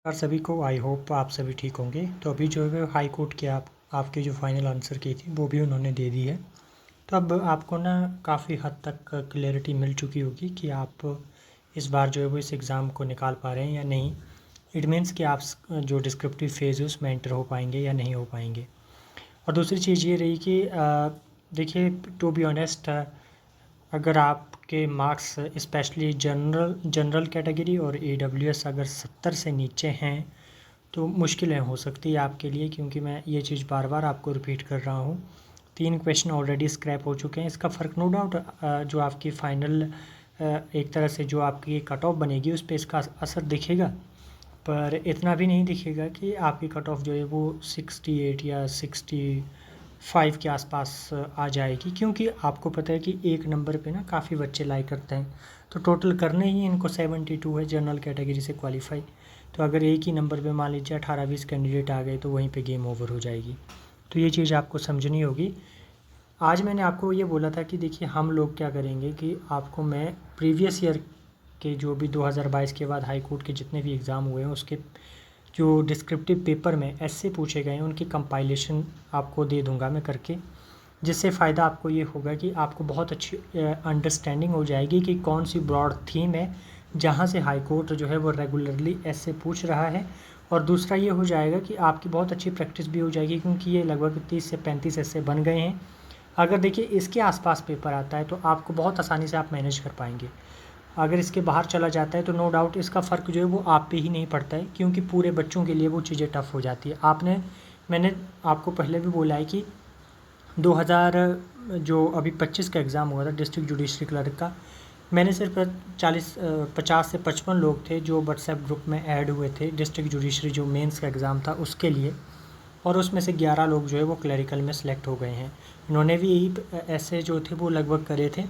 यार सभी को आई होप आप सभी ठीक होंगे। तो अभी जो है हाई कोर्ट के आपके जो फाइनल आंसर की थी वो भी उन्होंने दे दी है। तो अब आपको ना काफ़ी हद तक क्लैरिटी मिल चुकी होगी कि आप इस बार जो है वो इस एग्ज़ाम को निकाल पा रहे हैं या नहीं। इट मीन्स कि आप जो डिस्क्रिप्टिव फेज़ है उसमें एंटर हो पाएंगे या नहीं हो पाएंगे। और दूसरी चीज़ ये रही कि देखिए, टू बी ऑनेस्ट, अगर आपके मार्क्स स्पेशली जनरल कैटेगरी और ईडब्ल्यूएस अगर 70 से नीचे हैं तो मुश्किलें हो सकती है आपके लिए, क्योंकि मैं ये चीज़ बार बार आपको रिपीट कर रहा हूँ। 3 क्वेश्चन ऑलरेडी स्क्रैप हो चुके हैं। इसका फ़र्क नो डाउट जो आपकी फ़ाइनल एक तरह से जो आपकी कट ऑफ बनेगी उस पर इसका असर दिखेगा, पर इतना भी नहीं दिखेगा कि आपकी कट ऑफ जो है वो 68 या 65 के आसपास आ जाएगी, क्योंकि आपको पता है कि एक नंबर पे ना काफ़ी बच्चे लाई करते हैं। तो टोटल करने ही इनको 72 है जनरल कैटेगरी से क्वालिफाई। तो अगर एक ही नंबर पे मान लीजिए 18-20 कैंडिडेट आ गए तो वहीं पे गेम ओवर हो जाएगी। तो ये चीज़ आपको समझनी होगी। आज मैंने आपको ये बोला था कि देखिए हम लोग क्या करेंगे कि आपको मैं प्रीवियस ईयर के जो भी 2022 के बाद हाई कोर्ट के जितने भी एग्ज़ाम हुए हैं उसके जो डिस्क्रिप्टिव पेपर में ऐसे पूछे गए हैं उनकी कंपाइलेशन आपको दे दूंगा मैं करके, जिससे फ़ायदा आपको ये होगा कि आपको बहुत अच्छी अंडरस्टैंडिंग हो जाएगी कि कौन सी ब्रॉड थीम है जहाँ से हाई कोर्ट जो है वो रेगुलरली ऐसे पूछ रहा है। और दूसरा ये हो जाएगा कि आपकी बहुत अच्छी प्रैक्टिस भी हो जाएगी, क्योंकि ये लगभग 30 से 35 ऐसे बन गए हैं। अगर देखिए इसके आसपास पेपर आता है तो आपको बहुत आसानी से आप मैनेज कर पाएंगे। अगर इसके बाहर चला जाता है तो नो डाउट इसका फ़र्क जो है वो आप पे ही नहीं पड़ता है, क्योंकि पूरे बच्चों के लिए वो चीज़ें टफ़ हो जाती है। मैंने आपको पहले भी बोला है कि 2000 जो अभी 25 का एग्ज़ाम हुआ था डिस्ट्रिक्ट जुडिशरी क्लर्क का, मैंने सिर्फ 50 से 55 लोग थे जो व्हाट्सएप ग्रुप में ऐड हुए थे डिस्ट्रिक्ट जुडिशरी जो मेंस का एग्ज़ाम था उसके लिए, और उसमें से 11 लोग जो है वो क्लरिकल में सेलेक्ट हो गए हैं। इन्होंने भी यही ऐसे जो थे वो लगभग करे थे,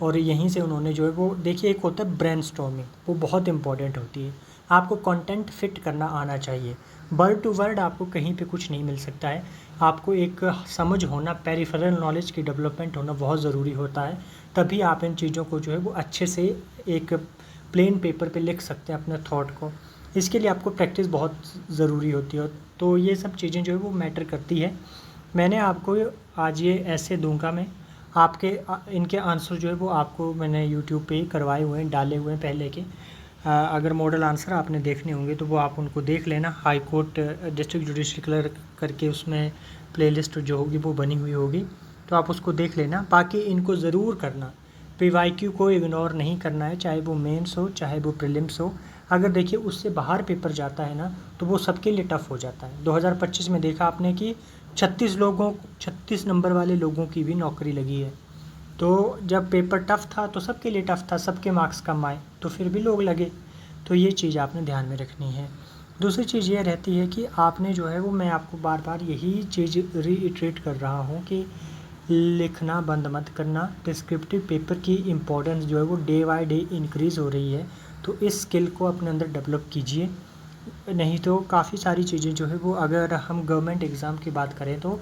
और यहीं से उन्होंने जो है वो देखिए, एक होता है ब्रेनस्टॉर्मिंग, वो बहुत इंपॉर्टेंट होती है। आपको कंटेंट फिट करना आना चाहिए। वर्ड टू वर्ड आपको कहीं पे कुछ नहीं मिल सकता है। आपको एक समझ होना, पेरिफेरल नॉलेज की डेवलपमेंट होना बहुत ज़रूरी होता है, तभी आप इन चीज़ों को जो है वो अच्छे से एक प्लेन पेपर पे लिख सकते हैं अपने थॉट को। इसके लिए आपको प्रैक्टिस बहुत ज़रूरी होती है, तो ये सब चीज़ें जो है वो मैटर करती है। मैंने आपको आज ये ऐसे दूंगा मैं आपके इनके आंसर जो है वो आपको मैंने यूट्यूब पे ही करवाए हुए हैं, डाले हुए हैं पहले के। अगर मॉडल आंसर आपने देखने होंगे तो वो आप उनको देख लेना। High court district judiciary clerk करके उसमें प्लेलिस्ट जो होगी वो बनी हुई होगी, तो आप उसको देख लेना। बाकी इनको ज़रूर करना, पीवाईक्यू को इग्नोर नहीं करना है, चाहे वो मेंस हो चाहे वो प्रीलिम्स हो। अगर देखिए उससे बाहर पेपर जाता है ना तो वो सबके लिए टफ़ हो जाता है। 2025 में देखा आपने कि 36 नंबर वाले लोगों की भी नौकरी लगी है। तो जब पेपर टफ़ था तो सबके लिए टफ़ था, सबके मार्क्स कम आए तो फिर भी लोग लगे। तो ये चीज़ आपने ध्यान में रखनी है। दूसरी चीज़ ये रहती है कि आपने जो है वो, मैं आपको बार बार यही चीज़ रीइटरेट कर रहा हूँ कि लिखना बंद मत करना। डिस्क्रिप्टिव पेपर की इम्पोर्टेंस जो है वो डे बाय डे इंक्रीज़ हो रही है, तो इस स्किल को अपने अंदर डेवलप कीजिए। नहीं तो काफ़ी सारी चीज़ें जो है वो, अगर हम गवर्नमेंट एग्ज़ाम की बात करें तो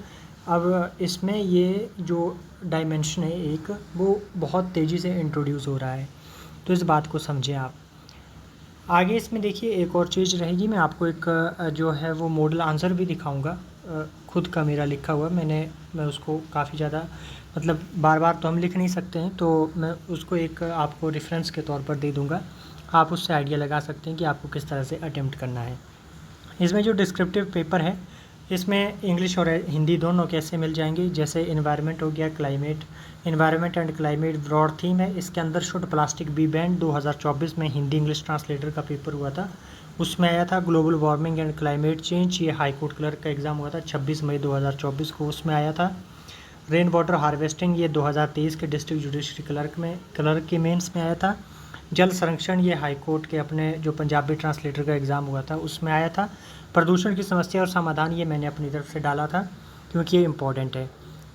अब इसमें ये जो डायमेंशन है एक, वो बहुत तेज़ी से इंट्रोड्यूस हो रहा है, तो इस बात को समझें आप। आगे इसमें देखिए एक और चीज़ रहेगी, मैं आपको एक जो है वो मॉडल आंसर भी दिखाऊंगा, खुद का मेरा लिखा हुआ। मैं उसको काफ़ी ज़्यादा, मतलब बार बार तो हम लिख नहीं सकते हैं, तो मैं उसको एक आपको रेफरेंस के तौर पर दे दूंगा। आप उससे आइडिया लगा सकते हैं कि आपको किस तरह से अटेम्प्ट करना है। इसमें जो डिस्क्रिप्टिव पेपर है इसमें इंग्लिश और हिंदी दोनों कैसे मिल जाएंगे। जैसे इन्वायरमेंट हो गया, environment and climate broad theme है। इसके अंदर शुड प्लास्टिक बी बैंड 2024 में हिंदी इंग्लिश ट्रांसलेटर का पेपर हुआ था, उसमें आया था। Global warming and climate change, ये हाई कोर्ट क्लर्क का एग्ज़ाम हुआ था 26 मई 2024 को, उसमें आया था। रेन वाटर हार्वेस्टिंग, ये 2023 के डिस्ट्रिक्ट जुडिशरी क्लर्क के मेंस में आया था। जल संरक्षण, ये हाई कोर्ट के अपने जो पंजाबी ट्रांसलेटर का एग्ज़ाम हुआ था उसमें आया था। प्रदूषण की समस्या और समाधान, ये मैंने अपनी तरफ से डाला था क्योंकि ये इम्पॉर्टेंट है।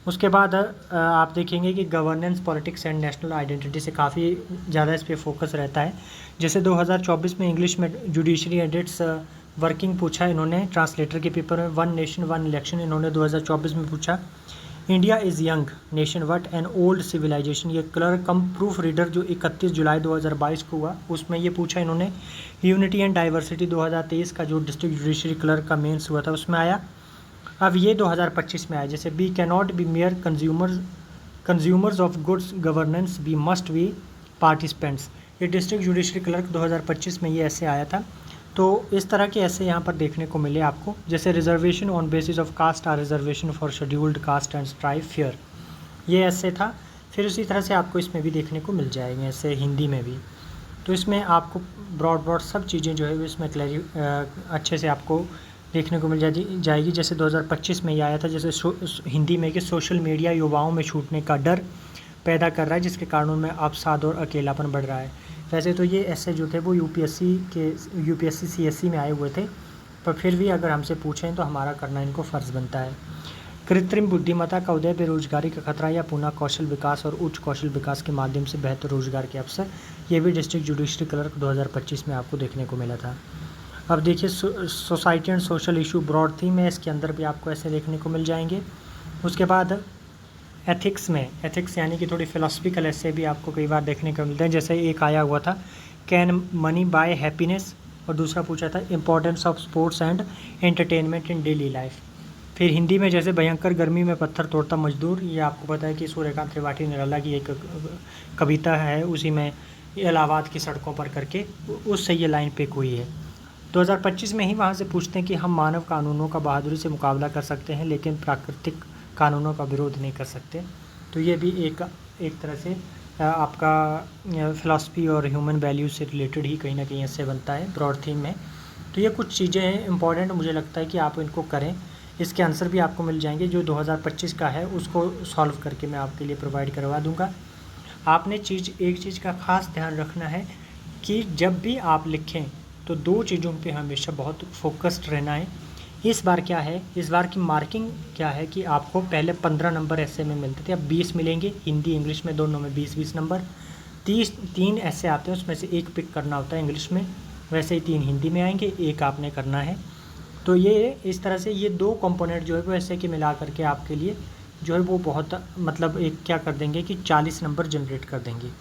उसके बाद आप देखेंगे कि governance, politics and national identity से काफ़ी ज़्यादा इस पर फोकस रहता है। जैसे 2024 में इंग्लिश में जुडिशरी एंड इट्स वर्किंग पूछा इन्होंने ट्रांसलेटर के पेपर में। वन नेशन वन इलेक्शन इन्होंने 2024 में पूछा। India is young nation what an old civilization, ये क्लर्क कम प्रूफ रीडर जो 31 जुलाई 2022 को हुआ, उसमें ये पूछा इन्होंने। यूनिटी एंड डाइवर्सिटी 2023 का जो डिस्ट्रिक्ट जुडिशरी क्लर्क का मेंस हुआ था उसमें आया। अब ये 2025 में आया, जैसे we cannot be mere consumers of goods governance we must be participants. ये डिस्ट्रिक्ट जुडिशरी क्लर्क 2025 में ये ऐसे आया था। तो इस तरह के ऐसे यहाँ पर देखने को मिले आपको, जैसे reservation on basis of caste are reservation for scheduled caste and tribe fair, ये ऐसे था। फिर उसी तरह से आपको इसमें भी देखने को मिल जाएंगे ऐसे हिंदी में भी। तो इसमें आपको ब्रॉड सब चीज़ें जो है वो इसमें अच्छे से आपको देखने को मिल जाएगी। जैसे 2025 में ये आया था, जैसे हिंदी में कि सोशल मीडिया युवाओं में छूटने का डर पैदा कर रहा है, जिसके कारण उनमें अवसाद और अकेलापन बढ़ रहा है। वैसे तो ये ऐसे जो थे वो यूपीएससी सीएससी में आए हुए थे, पर फिर भी अगर हमसे पूछें तो हमारा करना इनको फ़र्ज़ बनता है। कृत्रिम बुद्धिमत्ता का उदय, बेरोजगारी का खतरा या पुनः कौशल विकास और उच्च कौशल विकास के माध्यम से बेहतर रोजगार के अवसर, ये भी डिस्ट्रिक्ट जुडिशरी क्लर्क 2025 में आपको देखने को मिला था। अब देखिए society and social issue broad theme है, इसके अंदर भी आपको ऐसे देखने को मिल जाएंगे। उसके बाद एथिक्स में, एथिक्स यानी कि थोड़ी फिलोसफिकल ऐसे भी आपको कई बार देखने को मिलते हैं। जैसे एक आया हुआ था कैन मनी बाय हैप्पीनेस, और दूसरा पूछा था importance of sports and entertainment in daily life. फिर हिंदी में जैसे भयंकर गर्मी में पत्थर तोड़ता मजदूर, ये आपको पता है कि सूर्यकांत त्रिपाठी निराला की एक कविता है, उसी में इलाहाबाद की सड़कों पर करके उससे ये लाइन पिक हुई है। 2025 में ही वहाँ से पूछते हैं कि हम मानव कानूनों का बहादुरी से मुकाबला कर सकते हैं लेकिन प्राकृतिक कानूनों का विरोध नहीं कर सकते। तो ये भी एक तरह से आपका फ़िलासफ़ी और ह्यूमन वैल्यूज से रिलेटेड ही कहीं ना कहीं ऐसे बनता है ब्रॉड थीम में। तो ये कुछ चीज़ें हैं इंपॉर्टेंट, मुझे लगता है कि आप इनको करें। इसके आंसर भी आपको मिल जाएंगे, जो 2025 का है उसको सॉल्व करके मैं आपके लिए प्रोवाइड करवा दूंगा। आपने एक चीज़ का ख़ास ध्यान रखना है कि जब भी आप लिखें तो दो चीज़ों पे हमेशा बहुत फोकस्ड रहना है। इस बार क्या है, इस बार की मार्किंग क्या है कि आपको पहले 15 नंबर ऐसे में मिलते थे, अब 20 मिलेंगे। हिंदी इंग्लिश में दोनों में 20-20 नंबर। 3 ऐसे आते हैं, उसमें से एक पिक करना होता है इंग्लिश में, वैसे ही 3 हिंदी में आएंगे, एक आपने करना है। तो ये इस तरह से ये 2 कंपोनेंट जो है वो ऐसे कि मिला करके आपके लिए जो है वो बहुत मतलब एक क्या कर देंगे कि 40 नंबर जनरेट कर देंगे।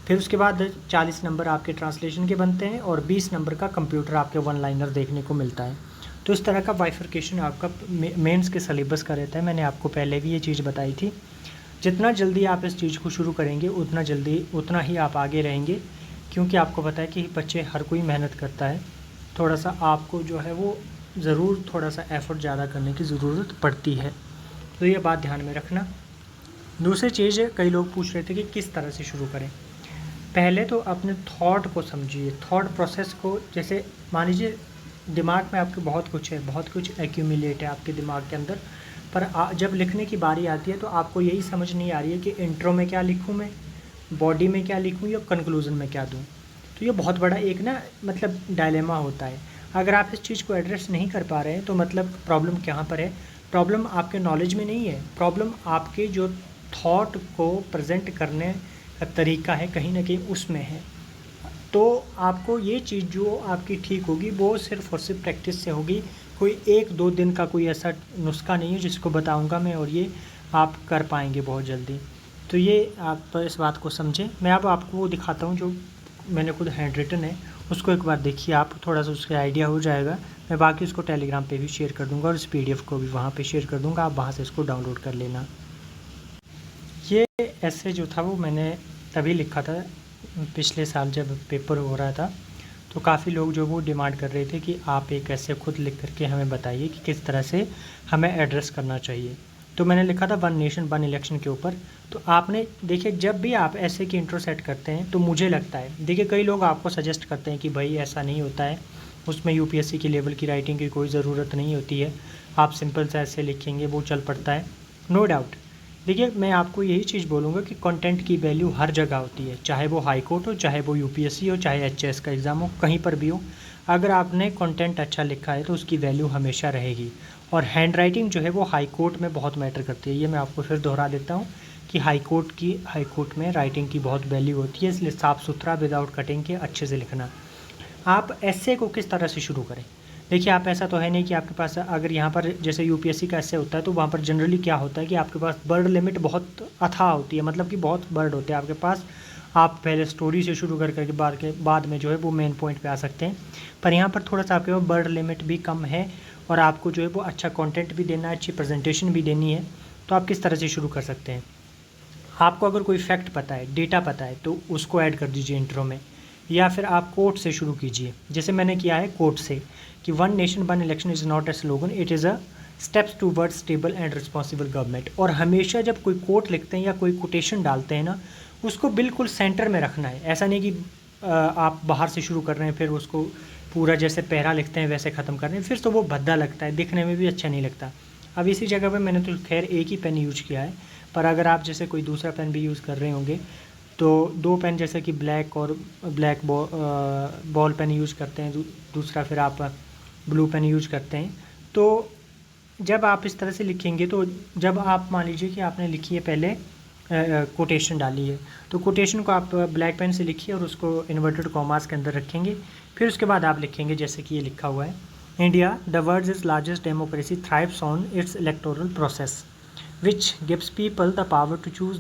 फिर उसके बाद 40 नंबर आपके ट्रांसलेशन के बनते हैं और 20 नंबर का कंप्यूटर आपके वन लाइनर देखने को मिलता है। तो इस तरह का बाइफर्केशन आपका मेंस के सिलेबस का रहता है। मैंने आपको पहले भी ये चीज़ बताई थी। जितना जल्दी आप इस चीज़ को शुरू करेंगे उतना ही आप आगे रहेंगे, क्योंकि आपको पता है कि बच्चे हर कोई मेहनत करता है, थोड़ा सा आपको जो है वो ज़रूर थोड़ा सा एफ़र्ट ज़्यादा करने की ज़रूरत पड़ती है। तो ये बात ध्यान में रखना। दूसरी चीज़ है, कई लोग पूछ रहे थे कि किस तरह से शुरू करें। पहले तो अपने थॉट को समझिए, थॉट प्रोसेस को। जैसे मान लीजिए दिमाग में आपके बहुत कुछ एक्यूमुलेट है आपके दिमाग के अंदर, पर जब लिखने की बारी आती है तो आपको यही समझ नहीं आ रही है कि इंट्रो में क्या लिखूँ मैं, बॉडी में क्या लिखूँ या कंक्लूज़न में क्या दूँ। तो ये बहुत बड़ा एक ना मतलब डायलेमा होता है। अगर आप इस चीज़ को एड्रेस नहीं कर पा रहे हैं तो मतलब प्रॉब्लम कहाँ पर है? प्रॉब्लम आपके नॉलेज में नहीं है, प्रॉब्लम आपके जो थॉट को प्रेजेंट करने का तरीका है कहीं ना कहीं उसमें है। तो आपको ये चीज़ जो आपकी ठीक होगी वो सिर्फ़ और सिर्फ प्रैक्टिस से होगी। कोई 1-2 दिन का कोई ऐसा नुस्खा नहीं है जिसको बताऊंगा मैं और ये आप कर पाएंगे बहुत जल्दी। तो ये आप इस बात को समझें। मैं अब आपको वो दिखाता हूँ जो मैंने खुद हैंड रिटन है, उसको एक बार देखिए, आप थोड़ा सा उसका आइडिया हो जाएगा। मैं बाकी उसको टेलीग्राम पे भी शेयर कर दूंगा और इस PDF को भी वहाँ पे शेयर कर दूंगा, आप वहाँ से इसको डाउनलोड कर लेना। ये ऐसे जो था वो मैंने तभी लिखा था पिछले साल जब पेपर हो रहा था, तो काफ़ी लोग जो वो डिमांड कर रहे थे कि आप एक ऐसे खुद लिख करके हमें बताइए कि किस तरह से हमें एड्रेस करना चाहिए। तो मैंने लिखा था 1 नेशन 1 इलेक्शन के ऊपर। तो आपने देखिए जब भी आप ऐसे की इंट्रो सेट करते हैं तो मुझे लगता है, देखिए कई लोग आपको सजेस्ट करते हैं कि भाई ऐसा नहीं होता है, उसमें UPSC की लेवल की राइटिंग की कोई ज़रूरत नहीं होती है, आप सिंपल से ऐसे लिखेंगे वो चल पड़ता है। No doubt. देखिए मैं आपको यही चीज़ बोलूँगा कि कंटेंट की वैल्यू हर जगह होती है, चाहे वो हाई कोर्ट हो, चाहे वो UPSC हो, चाहे HS का एग्ज़ाम हो, कहीं पर भी हो। अगर आपने कंटेंट अच्छा लिखा है तो उसकी वैल्यू हमेशा रहेगी। और हैंड राइटिंग जो है वो हाई कोर्ट में बहुत मैटर करती है। ये मैं आपको फिर दोहरा देता हूँ कि हाई कोर्ट में राइटिंग की बहुत वैल्यू होती है, इसलिए साफ़ सुथरा विदाउट कटिंग के अच्छे से लिखना। आप ऐसे को किस तरह से शुरू करें? देखिए आप ऐसा तो है नहीं कि आपके पास अगर यहाँ पर जैसे यूपीएससी का ऐसे होता है तो वहाँ पर जनरली क्या होता है कि आपके पास वर्ड लिमिट बहुत अथाह होती है, मतलब कि बहुत वर्ड होते हैं आपके पास। आप पहले स्टोरी से शुरू कर करके बाद में जो है वो मेन पॉइंट पे आ सकते हैं। पर यहाँ पर थोड़ा सा आपके पास वर्ड लिमिट भी कम है और आपको जो है वो अच्छा कंटेंट भी देना है, अच्छी प्रेजेंटेशन भी देनी है। तो आप किस तरह से शुरू कर सकते हैं, आपको अगर कोई फैक्ट पता है, डेटा पता है, तो उसको ऐड कर दीजिए इंट्रो में, या फिर आप कोट से शुरू कीजिए, जैसे मैंने किया है कोट से कि one nation one election is not A slogan, it is a steps towards stable and responsible government. और हमेशा जब कोई कोट लिखते हैं या कोई कोटेशन डालते हैं ना, उसको बिल्कुल सेंटर में रखना है। ऐसा नहीं कि आप बाहर से शुरू कर रहे हैं फिर उसको पूरा जैसे पैरा लिखते हैं वैसे ख़त्म कर रहे हैं, फिर तो वो भद्दा लगता है, दिखने में भी अच्छा नहीं लगता। अब इसी जगह पे मैंने तो खैर एक ही पेन यूज किया है, पर अगर आप जैसे कोई दूसरा पेन भी यूज़ कर रहे होंगे तो दो पेन जैसे कि ब्लैक और ब्लैक बॉल पेन यूज़ करते हैं, दूसरा फिर आप ब्लू पेन यूज़ करते हैं। तो जब आप इस तरह से लिखेंगे तो जब आप मान लीजिए कि आपने लिखी है पहले कोटेशन डाली है, तो कोटेशन को आप ब्लैक पेन से लिखिए और उसको इन्वर्टेड कॉमास के अंदर रखेंगे। फिर उसके बाद आप लिखेंगे जैसे कि ये लिखा हुआ है, India the world's is largest democracy thrives on its electoral process which gives people the power to choose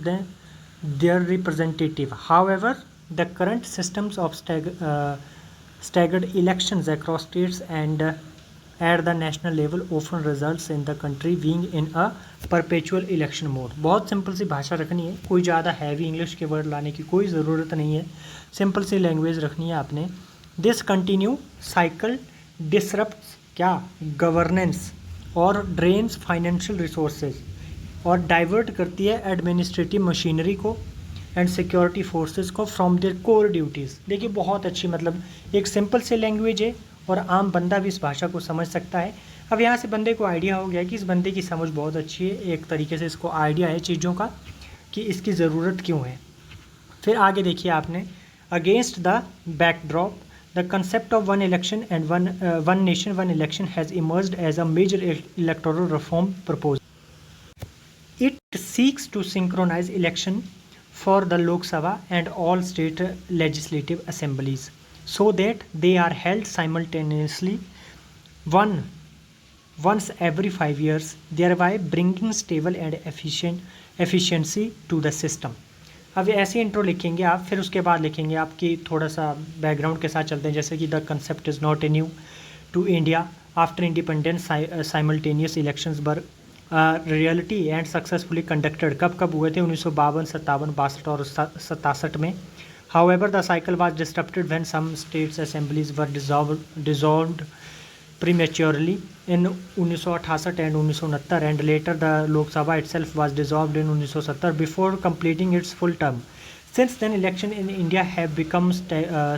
their representative. However, the current systems of staggered elections across states and at the national level often results in the country being in a perpetual election mode. बहुत simple सी भाषा रखनी है, कोई ज़्यादा heavy English के word लाने की कोई ज़रूरत नहीं है, सिंपल सी लैंग्वेज रखनी है आपने। दिस कंटिन्यू साइकिल डिसरप्ट्स क्या गवर्नेंस और ड्रेन्स फाइनेंशियल रिसोर्सेज और डाइवर्ट करती है एडमिनिस्ट्रेटिव मशीनरी को एंड सिक्योरिटी फोर्सेस को फ्रॉम देयर कोर ड्यूटीज़। देखिए बहुत अच्छी, मतलब एक सिंपल से लैंग्वेज है और आम बंदा भी इस भाषा को समझ सकता है। अब यहाँ से बंदे को आइडिया हो गया कि इस बंदे की समझ बहुत अच्छी है, एक तरीके से इसको आइडिया है चीज़ों का कि इसकी ज़रूरत क्यों है। फिर आगे देखिए आपने, against the backdrop the concept of one election and one nation one election has emerged as a major electoral reform proposal. It seeks to synchronize election for the Lok Sabha and all state legislative assemblies so that they are held simultaneously once every 5 years, thereby bringing stable and efficiency to the system. अब ऐसे intro लिखेंगे आप, फिर उसके बाद लिखेंगे आपकी थोड़ा सा बैकग्राउंड के साथ चलते हैं, जैसे कि the concept is not a new to India after independence simultaneous elections were reality and successfully conducted. कब कब हुए थे, 1952, 57, 62 और 67 में। However the cycle was disrupted when some states assemblies were dissolved prematurely in 1968 and 1969 and later the Lok Sabha itself was dissolved in 1970 before completing its full term. Since then, elections in India have become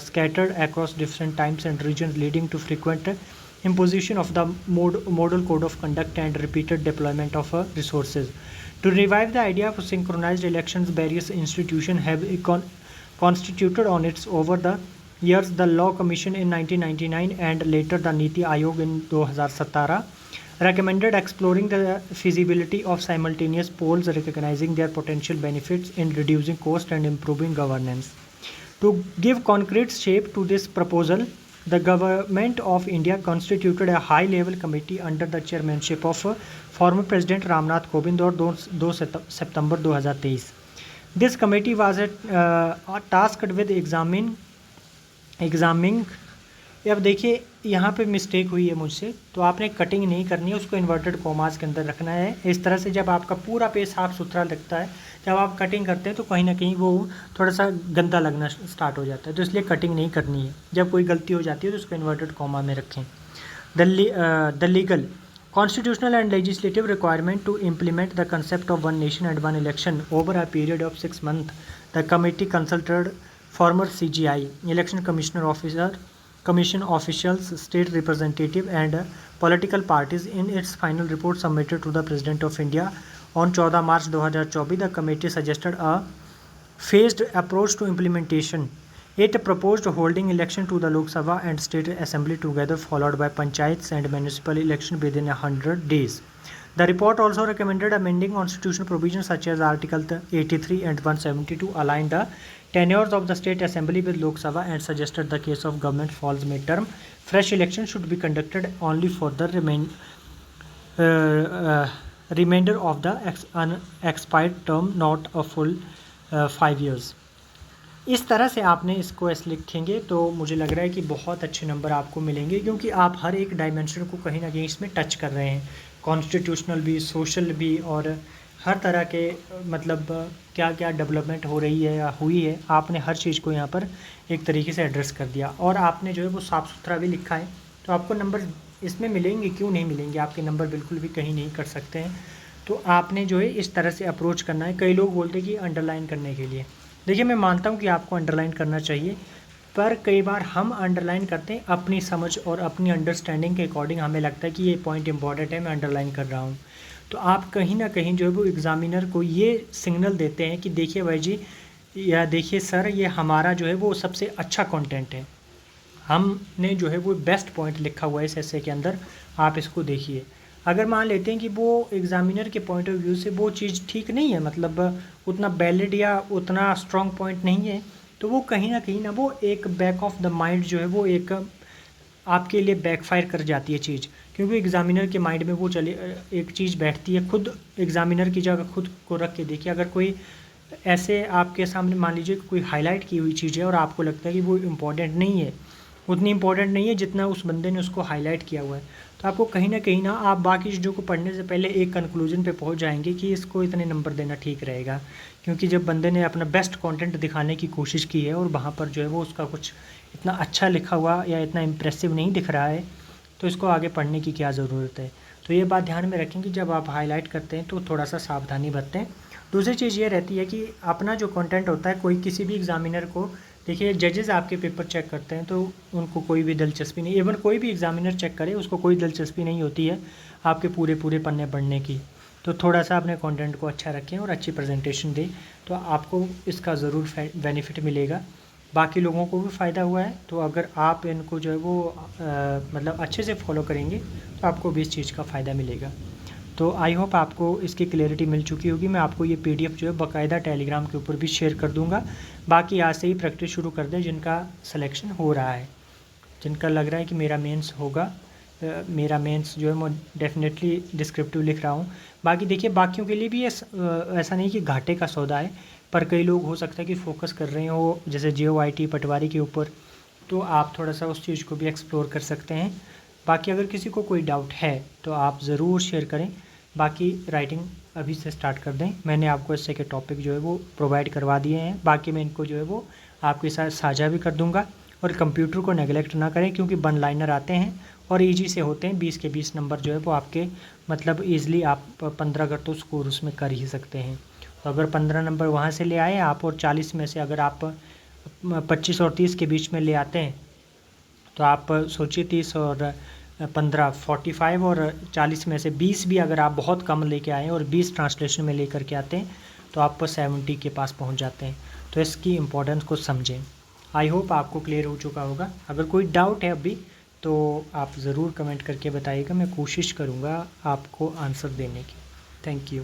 scattered across different times and regions, leading to frequent imposition of the model code of conduct and repeated deployment of resources. To revive the idea of synchronized elections, various institutions have constituted on its over the years. The Law Commission in 1999 and later the Niti Aayog in 2017 recommended exploring the feasibility of simultaneous polls, recognizing their potential benefits in reducing cost and improving governance. To give concrete shape to this proposal, the Government of India constituted a high-level committee under the chairmanship of former President Ramnath Kovind on 2 September 2023. This committee was tasked with examining. अब देखिए यहाँ पे mistake हुई है मुझसे, तो आपने cutting नहीं करनी है, उसको इन्वर्टेड कॉमास के अंदर रखना है। इस तरह से जब आपका पूरा पेज साफ सुथरा लगता है, जब आप कटिंग करते हैं तो कहीं ना कहीं वो थोड़ा सा गंदा लगना स्टार्ट हो जाता है, तो इसलिए कटिंग नहीं करनी है। जब कोई गलती हो जाती है तो उसको इन्वर्टेड कॉमा में रखें। The legal constitutional and legislative requirement to implement the concept of one nation and one election over a period of 6 months. The committee consulted former CGI, election commission officials, state representative and political parties. In its final report submitted to the President of India on 14 March 2024, the committee suggested a phased approach to implementation. It proposed holding election to the Lok Sabha and State Assembly together, followed by panchayats and municipal election within 100 days. The report also recommended amending constitutional provisions such as Article 83 and 170 to align the tenures of the state assembly with Lok Sabha and suggested the case of government falls mid-term, fresh election should be conducted only for the remainder of the unexpired term, not a full 5 years. इस तरह से आपने इसको ऐसे लिखेंगे तो मुझे लग रहा है कि बहुत अच्छे नंबर आपको मिलेंगे, क्योंकि आप हर एक डायमेंशन को कहीं ना कहीं इसमें टच कर रहे हैं, कॉन्स्टिट्यूशनल भी, सोशल भी, और हर तरह के मतलब क्या क्या डेवलपमेंट हो रही है या हुई है, आपने हर चीज़ को यहाँ पर एक तरीके से एड्रेस कर दिया, और आपने जो है वो साफ़ सुथरा भी लिखा है, तो आपको नंबर इसमें मिलेंगे, क्यों नहीं मिलेंगे, आपके नंबर बिल्कुल भी कहीं नहीं कर सकते हैं। तो आपने जो है इस तरह से अप्रोच करना है। कई लोग बोलते हैं कि अंडरलाइन करने के लिए, देखिए मैं मानता हूँ कि आपको अंडरलाइन करना चाहिए, पर कई बार हम अंडरलाइन करते हैं अपनी समझ और अपनी अंडरस्टैंडिंग के अकॉर्डिंग, हमें लगता है कि ये पॉइंट इंपॉर्टेंट है, मैं अंडरलाइन कर रहा हूँ। तो आप कहीं ना कहीं जो है वो एग्ज़ामिनर को ये सिग्नल देते हैं कि देखिए भाई जी, या देखिए सर, ये हमारा जो है वो सबसे अच्छा कंटेंट है, हमने जो है वो बेस्ट पॉइंट लिखा हुआ है इस एसे के अंदर, आप इसको देखिए। अगर मान लेते हैं कि वो एग्ज़ामिनर के पॉइंट ऑफ व्यू से वो चीज़ ठीक नहीं है, मतलब उतना वैलिड या उतना स्ट्रॉन्ग पॉइंट नहीं है, तो वो कहीं ना वो एक बैक ऑफ द माइंड जो है वो एक आपके लिए बैकफायर कर जाती है चीज़, क्योंकि एग्ज़ामिनर के माइंड में वो चले एक चीज़ बैठती है। खुद एग्ज़ामिनर की जगह खुद को रख के देखिए, अगर कोई ऐसे आपके सामने मान लीजिए कोई हाईलाइट की हुई चीज़ है और आपको लगता है कि वो इम्पॉर्टेंट नहीं है, उतनी इम्पोर्टेंट नहीं है जितना उस बंदे ने उसको हाईलाइट किया हुआ है, तो आपको कहीं ना आप बाकी चीज़ों को पढ़ने से पहले एक कंक्लूजन पे पहुंच जाएंगे कि इसको इतने नंबर देना ठीक रहेगा, क्योंकि जब बंदे ने अपना बेस्ट कंटेंट दिखाने की कोशिश की है और वहाँ पर जो है वो उसका कुछ इतना अच्छा लिखा हुआ या इतना इम्प्रेसिव नहीं दिख रहा है, तो इसको आगे पढ़ने की क्या ज़रूरत है। तो ये बात ध्यान में रखें कि जब आप हाईलाइट करते हैं तो थोड़ा सा सावधानी बरतें। दूसरी चीज़ ये रहती है कि अपना जो कंटेंट होता है, कोई किसी भी एग्ज़ामिनर को, देखिए जजेस आपके पेपर चेक करते हैं तो उनको कोई भी दिलचस्पी नहीं, इवन कोई भी एग्ज़ामिनर चेक करे उसको कोई दिलचस्पी नहीं होती है आपके पूरे पन्ने पढ़ने की। तो थोड़ा सा अपने कंटेंट को अच्छा रखें और अच्छी प्रेजेंटेशन दें, तो आपको इसका ज़रूर बेनिफिट मिलेगा, बाकी लोगों को भी फ़ायदा हुआ है। तो अगर आप इनको जो है वो मतलब अच्छे से फॉलो करेंगे तो आपको भी इस चीज़ का फ़ायदा मिलेगा। तो आई होप आपको इसकी क्लैरिटी मिल चुकी होगी। मैं आपको ये पीडीएफ जो है बाकायदा टेलीग्राम के ऊपर भी शेयर कर दूंगा। बाकी आज से ही प्रैक्टिस शुरू कर दें जिनका सिलेक्शन हो रहा है, जिनका लग रहा है कि मेरा मेंस होगा, मेरा मेंस जो है मैं डेफिनेटली डिस्क्रिप्टिव लिख रहा हूँ। बाकी देखिए बाकियों के लिए भी ऐसा नहीं कि घाटे का सौदा है, पर कई लोग हो सकता है कि फोकस कर रहे हो जैसे JOIT पटवारी के ऊपर, तो आप थोड़ा सा उस चीज़ को भी एक्सप्लोर कर सकते हैं। बाकी अगर किसी को कोई डाउट है तो आप ज़रूर शेयर करें। बाकी राइटिंग अभी से स्टार्ट कर दें, मैंने आपको इससे के टॉपिक जो है वो प्रोवाइड करवा दिए हैं, बाकी मैं इनको जो है वो आपके साथ साझा भी कर दूंगा। और कंप्यूटर को नेगलेक्ट ना करें, क्योंकि वन लाइनर आते हैं और ईजी से होते हैं, 20 के 20 नंबर जो है वो आपके मतलब ईज़िली आप 15 अगर तो स्कोर उसमें कर ही सकते हैं। तो अगर 15 नंबर वहाँ से ले आए आप, और 40 में से अगर आप 25 और 30 के बीच में ले आते हैं, तो आप सोचिए 30 और 15 45, और 40 में से 20 भी अगर आप बहुत कम लेके आए और 20 ट्रांसलेशन में लेकर के आते हैं तो आप 70 के पास पहुंच जाते हैं। तो इसकी इम्पोर्टेंस को समझें। आई होप आपको क्लियर हो चुका होगा। अगर कोई डाउट है अभी तो आप ज़रूर कमेंट करके बताइएगा, मैं कोशिश करूँगा आपको आंसर देने की। Thank you.